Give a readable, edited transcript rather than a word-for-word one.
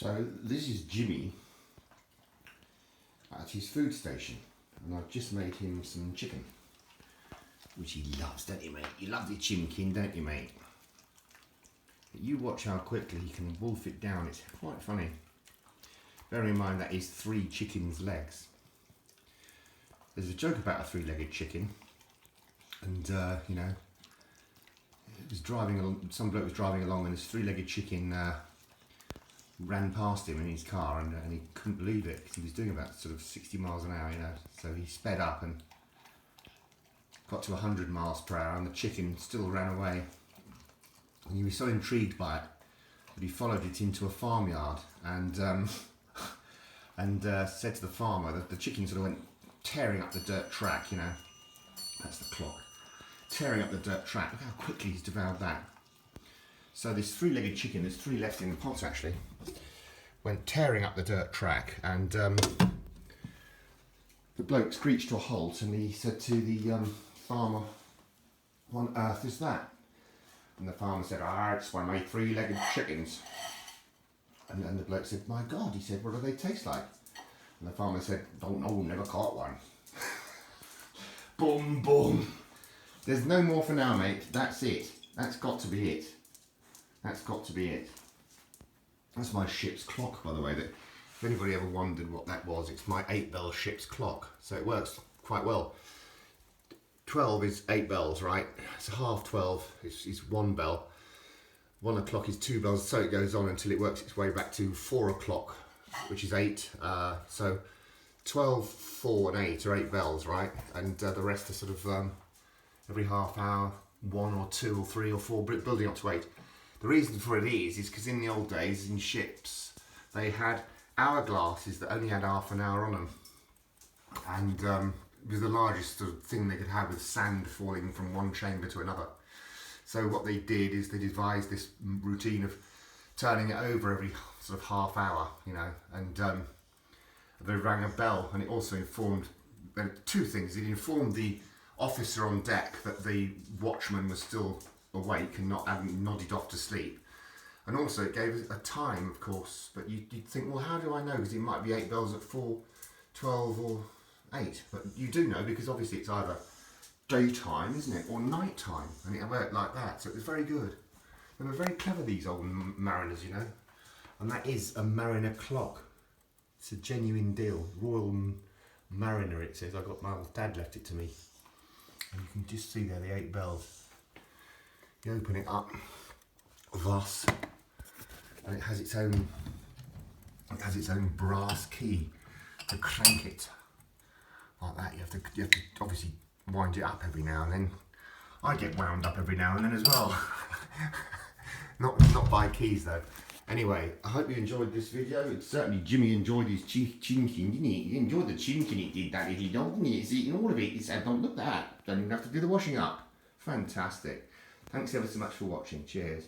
So this is Jimmy at his food station, and I've just made him some chicken, which he loves, don't you, mate? You love the Chimkin, don't you, mate? But you watch how quickly he can wolf it down. It's quite funny. Bearing in mind that is 3 chickens' legs. There's a joke about a 3-legged chicken, and you know, it was driving along. Some bloke was driving along, and this 3-legged chicken ran past him in his car, and he couldn't believe it because he was doing about sort of 60 miles an hour, you know. So he sped up and got to 100 miles per hour, and the chicken still ran away. And he was so intrigued by it that he followed it into a farmyard and said to the farmer that the chicken sort of went tearing up the dirt track, you know. That's the clock. Tearing up the dirt track. Look how quickly he's devoured that. So this 3-legged chicken, there's 3 left in the pot actually, went tearing up the dirt track, and the bloke screeched to a halt, and he said to the farmer, "What on earth is that?" And the farmer said, "It's one of my 3-legged chickens." And the bloke said, "My God," he said, "what do they taste like?" And the farmer said, "Don't know, never caught one." Boom, boom. There's no more for now, mate. That's it. That's got to be it. That's got to be it. That's my ship's clock, by the way. That if anybody ever wondered what that was, it's my 8-bell ship's clock. So it works quite well. 12 is 8 bells, right? So half 12 is 1 bell. 1 o'clock is 2 bells. So it goes on until it works its way back to 4 o'clock, which is 8. So 12, 4 and 8 are 8 bells, right? And the rest are sort of every half hour, 1 or 2 or 3 or 4, building up to 8. The reason for it is because in the old days, in ships, they had hourglasses that only had half an hour on them. And it was the largest sort of thing they could have, with sand falling from one chamber to another. So what they did is they devised this routine of turning it over every sort of half hour, you know, and they rang a bell, and it also informed 2 things. It informed the officer on deck that the watchman was still awake and hadn't nodded off to sleep, and also it gave us a time, of course. But you'd think, well, how do I know? Because it might be 8 bells at 4, 12 or 8, but you do know, because obviously it's either daytime, isn't it, or night time, and it worked like that. So it was very good. They were very clever, these old mariners, you know. And that is a mariner clock. It's a genuine deal. Royal Mariner, it says. My old dad left it to me, and you can just see there the 8 bells. You open it up thus, and it has its own brass key to crank it like that. You have to obviously wind it up every now and then. I get wound up every now and then as well. not by keys though. Anyway, I hope you enjoyed this video. Certainly Jimmy enjoyed his Chimkin, didn't he? He enjoyed the Chimkin, he did, that little dog, didn't he? He's eating all of it. He said, "Don't look at that. Don't even have to do the washing up." Fantastic. Thanks ever so much for watching. Cheers.